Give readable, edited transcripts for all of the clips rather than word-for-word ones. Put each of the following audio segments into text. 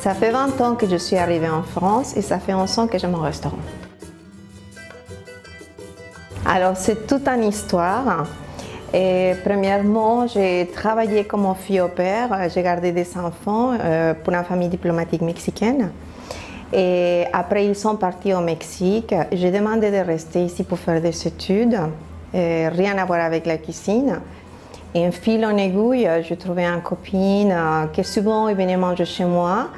Ça fait 20 ans que je suis arrivée en France et ça fait 11 ans que j'ai mon restaurant. Alors c'est toute une histoire. Et premièrement, j'ai travaillé comme fille au père, j'ai gardé des enfants pour une famille diplomatique mexicaine. Et après, ils sont partis au Mexique. J'ai demandé de rester ici pour faire des études, rien à voir avec la cuisine. Et en fil en aiguille, j'ai trouvé une copine qui souvent est venue manger chez moi.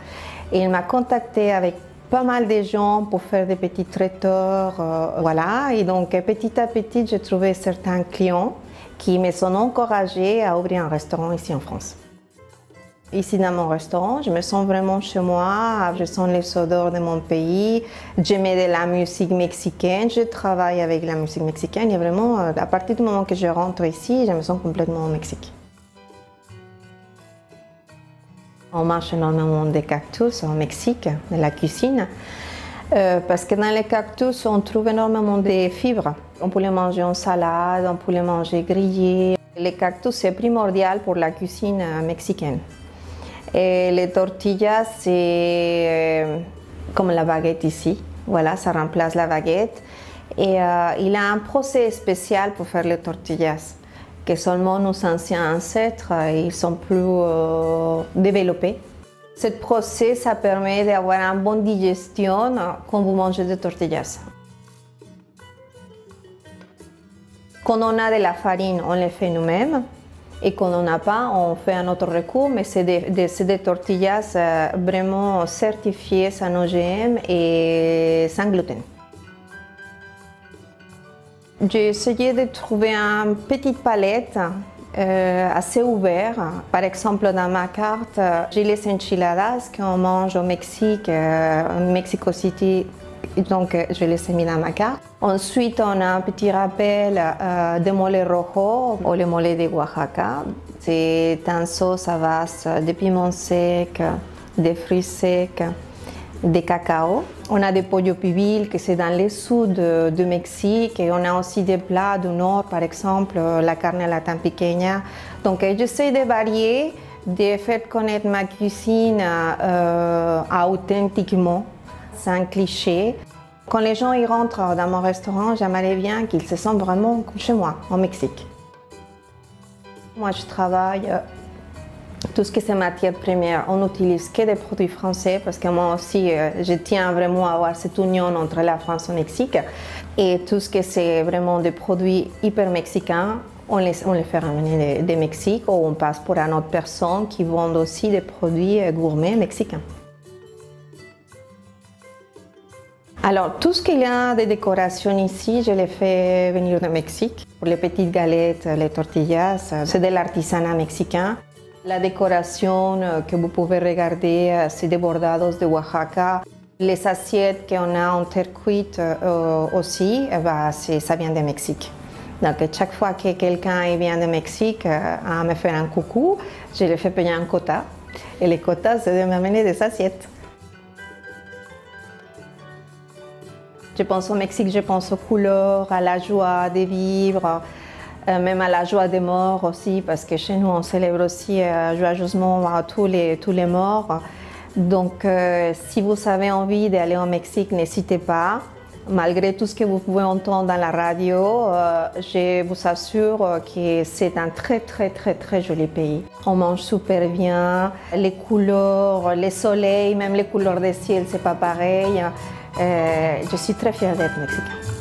Et elle m'a contactée avec pas mal de gens pour faire des petits traiteurs. Voilà. Et donc, petit à petit, j'ai trouvé certains clients qui me sont encouragés à ouvrir un restaurant ici en France. Ici dans mon restaurant, je me sens vraiment chez moi, je sens les odeurs de mon pays, j'aimais de la musique mexicaine, je travaille avec la musique mexicaine et vraiment, à partir du moment que je rentre ici, je me sens complètement au Mexique. On mange énormément de cactus au Mexique, de la cuisine, parce que dans les cactus, on trouve énormément de fibres. On peut les manger en salade, on peut les manger grillés. Les cactus, c'est primordial pour la cuisine mexicaine. Et les tortillas, c'est comme la baguette ici. Voilà, ça remplace la baguette. Et il a un procès spécial pour faire les tortillas, que seulement nos anciens ancêtres, ils sont plus développés. Ce procès, ça permet d'avoir une bonne digestion quand vous mangez des tortillas. Quand on a de la farine, on les fait nous-mêmes. Et quand on n'a pas, on fait un autre recours, mais c'est des tortillas vraiment certifiées sans OGM et sans gluten. J'ai essayé de trouver une petite palette assez ouverte. Par exemple, dans ma carte, j'ai les enchiladas qu'on mange au Mexique, Mexico City. Donc, je les ai mis dans ma carte. Ensuite, on a un petit rappel de mole rojo ou le mole de Oaxaca. C'est une sauce à base de piment sec, de fruits secs, de cacao. On a des pollo pibil, que c'est dans le sud du Mexique. Et on a aussi des plats du nord, par exemple, la carne à la tampiqueña. Donc, j'essaie de varier, de faire connaître ma cuisine authentiquement. C'est un cliché. Quand les gens y rentrent dans mon restaurant, j'aimerais bien qu'ils se sentent vraiment comme chez moi, au Mexique. Moi, je travaille tout ce qui est matière première. On n'utilise que des produits français parce que moi aussi, je tiens vraiment à avoir cette union entre la France et le Mexique. Et tout ce qui est vraiment des produits hyper mexicains, on les fait ramener de Mexique ou on passe pour une autre personne qui vend aussi des produits gourmets mexicains. Alors, tout ce qu'il y a de décoration ici, je les fais venir du Mexique. Pour les petites galettes, les tortillas, c'est de l'artisanat mexicain. La décoration que vous pouvez regarder, c'est des bordados de Oaxaca. Les assiettes qu'on a en terre cuite aussi, ça vient du Mexique. Donc, chaque fois que quelqu'un vient du Mexique à me faire un coucou, je lui fais payer un quota. Et les quotas, c'est de m'amener des assiettes. Je pense au Mexique, je pense aux couleurs, à la joie de vivre, même à la joie des morts aussi, parce que chez nous, on célèbre aussi joyeusement tous les morts. Donc, si vous avez envie d'aller au Mexique, n'hésitez pas. Malgré tout ce que vous pouvez entendre dans la radio, je vous assure que c'est un très joli pays. On mange super bien, les couleurs, les soleils, même les couleurs des ciels, c'est pas pareil. Je suis très fière d'être mexicaine.